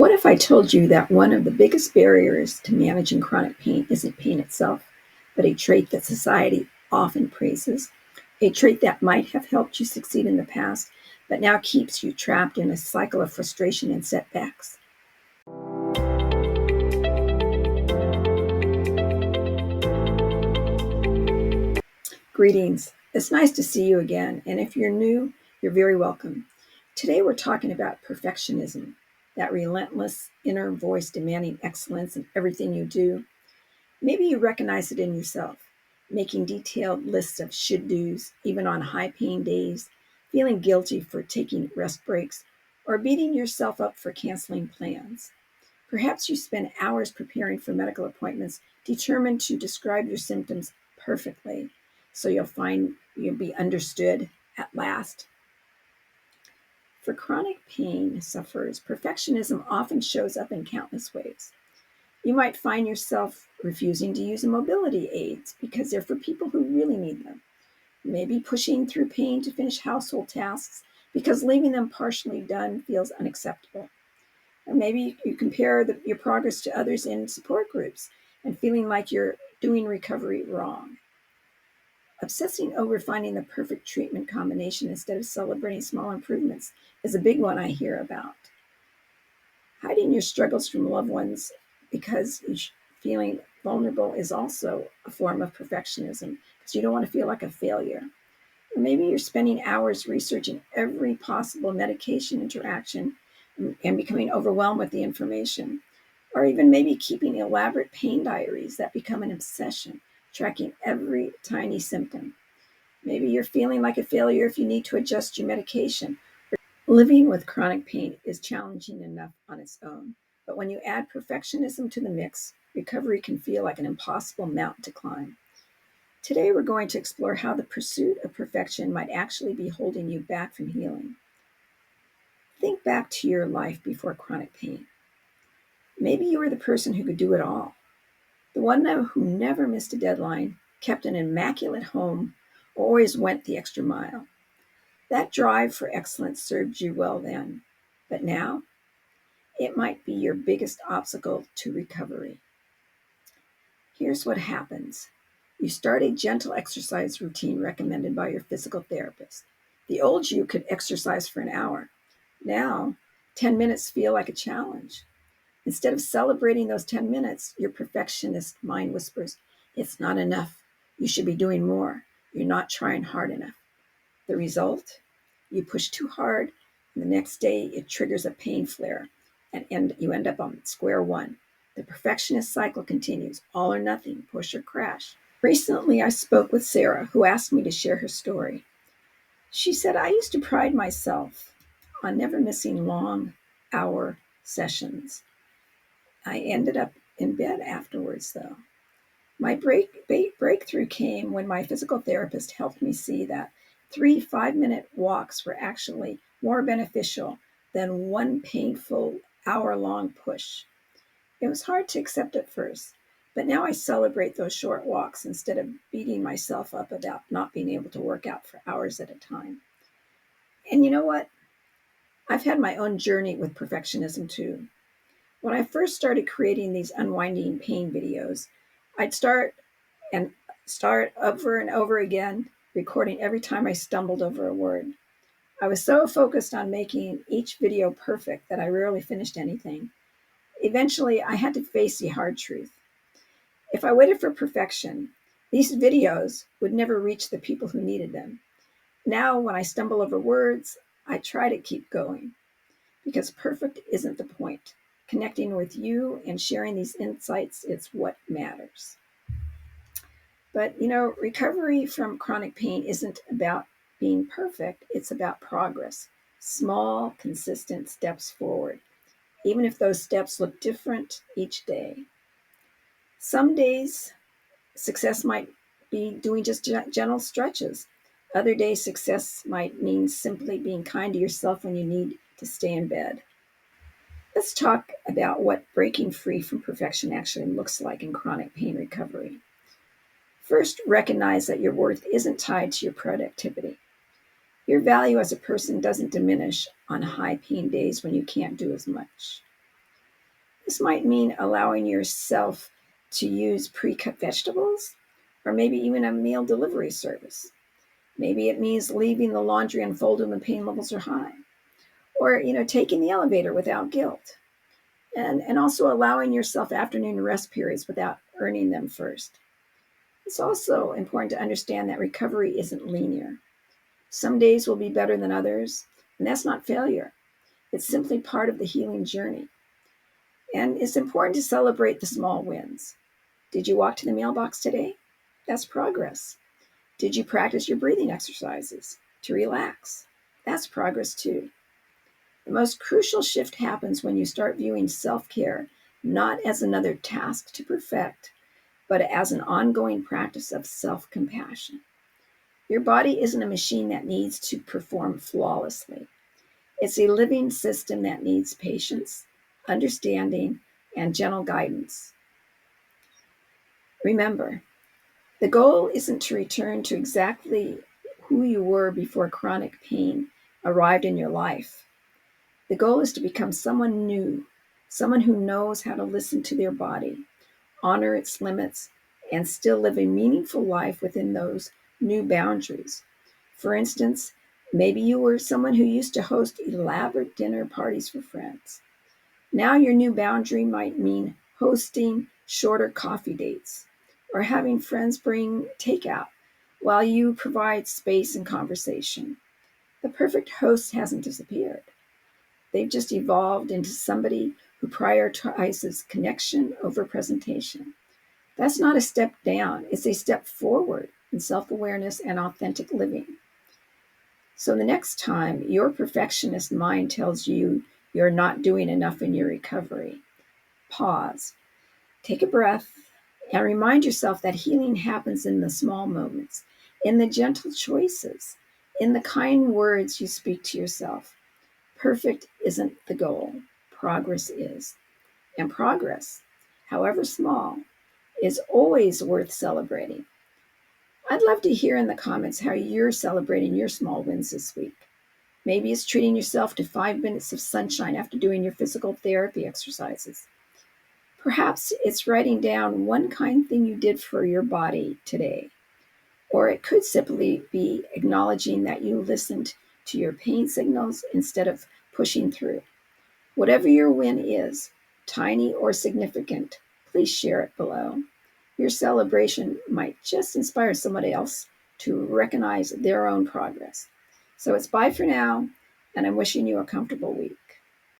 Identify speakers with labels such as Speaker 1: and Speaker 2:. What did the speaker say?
Speaker 1: What if I told you that one of the biggest barriers to managing chronic pain isn't pain itself, but a trait that society often praises? A trait that might have helped you succeed in the past, but now keeps you trapped in a cycle of frustration and setbacks. Greetings. It's nice to see you again, and if you're new, you're very welcome. Today we're talking about perfectionism, that relentless inner voice demanding excellence in everything you do. Maybe you recognize it in yourself, making detailed lists of should do's, even on high paying days, feeling guilty for taking rest breaks, or beating yourself up for canceling plans. Perhaps you spend hours preparing for medical appointments, determined to describe your symptoms perfectly, so you'll find you'll be understood at last. For chronic pain sufferers, perfectionism often shows up in countless ways. You might find yourself refusing to use mobility aids because they're for people who really need them. Maybe pushing through pain to finish household tasks because leaving them partially done feels unacceptable. Or maybe you compare your progress to others in support groups and feeling like you're doing recovery wrong. Obsessing over finding the perfect treatment combination instead of celebrating small improvements is a big one I hear about. Hiding your struggles from loved ones because feeling vulnerable is also a form of perfectionism because you don't want to feel like a failure. Or maybe you're spending hours researching every possible medication interaction and becoming overwhelmed with the information. Or even maybe keeping elaborate pain diaries that become an obsession, tracking every tiny symptom. Maybe you're feeling like a failure if you need to adjust your medication. Living with chronic pain is challenging enough on its own, but when you add perfectionism to the mix, recovery can feel like an impossible mountain to climb. Today, we're going to explore how the pursuit of perfection might actually be holding you back from healing. Think back to your life before chronic pain. Maybe you were the person who could do it all, the one who never missed a deadline, kept an immaculate home, or always went the extra mile. That drive for excellence served you well then, but now it might be your biggest obstacle to recovery. Here's what happens. You start a gentle exercise routine recommended by your physical therapist. The old you could exercise for an hour. Now, 10 minutes feel like a challenge. Instead of celebrating those 10 minutes, your perfectionist mind whispers, "It's not enough. You should be doing more. You're not trying hard enough." The result? You push too hard, and the next day it triggers a pain flare, and you end up on square one. The perfectionist cycle continues, all or nothing, push or crash. Recently, I spoke with Sarah, who asked me to share her story. She said, "I used to pride myself on never missing long hour sessions. I ended up in bed afterwards, though. My breakthrough came when my physical therapist helped me see that 3 5-minute walks were actually more beneficial than one painful hour-long push. It was hard to accept at first, but now I celebrate those short walks instead of beating myself up about not being able to work out for hours at a time." And you know what? I've had my own journey with perfectionism too. When I first started creating these unwinding pain videos, I'd start over and over again, recording every time I stumbled over a word. I was so focused on making each video perfect that I rarely finished anything. Eventually, I had to face the hard truth. If I waited for perfection, these videos would never reach the people who needed them. Now, when I stumble over words, I try to keep going because perfect isn't the point. Connecting with you and sharing these insights is what matters. But recovery from chronic pain isn't about being perfect, it's about progress. Small, consistent steps forward, even if those steps look different each day. Some days, success might be doing just gentle stretches. Other days, success might mean simply being kind to yourself when you need to stay in bed. Let's talk about what breaking free from perfection actually looks like in chronic pain recovery. First, recognize that your worth isn't tied to your productivity. Your value as a person doesn't diminish on high pain days when you can't do as much. This might mean allowing yourself to use pre-cut vegetables, or maybe even a meal delivery service. Maybe it means leaving the laundry unfolded when pain levels are high, or taking the elevator without guilt, and also allowing yourself afternoon rest periods without earning them first. It's also important to understand that recovery isn't linear. Some days will be better than others, and that's not failure. It's simply part of the healing journey. And it's important to celebrate the small wins. Did you walk to the mailbox today? That's progress. Did you practice your breathing exercises to relax? That's progress too. The most crucial shift happens when you start viewing self-care not as another task to perfect, but as an ongoing practice of self-compassion. Your body isn't a machine that needs to perform flawlessly. It's a living system that needs patience, understanding, and gentle guidance. Remember, the goal isn't to return to exactly who you were before chronic pain arrived in your life. The goal is to become someone new, someone who knows how to listen to their body, honor its limits, and still live a meaningful life within those new boundaries. For instance, maybe you were someone who used to host elaborate dinner parties for friends. Now your new boundary might mean hosting shorter coffee dates or having friends bring takeout while you provide space and conversation. The perfect host hasn't disappeared. They've just evolved into somebody who prioritizes connection over presentation. That's not a step down, it's a step forward in self awareness and authentic living. So the next time your perfectionist mind tells you you're not doing enough in your recovery, pause, take a breath, and remind yourself that healing happens in the small moments, in the gentle choices, in the kind words you speak to yourself. Perfect isn't the goal, progress is. And progress, however small, is always worth celebrating. I'd love to hear in the comments how you're celebrating your small wins this week. Maybe it's treating yourself to 5 minutes of sunshine after doing your physical therapy exercises. Perhaps it's writing down one kind thing you did for your body today. Or it could simply be acknowledging that you listened to your pain signals instead of pushing through. Whatever your win is, tiny or significant, please share it below. Your celebration might just inspire somebody else to recognize their own progress. So it's bye for now, and I'm wishing you a comfortable week.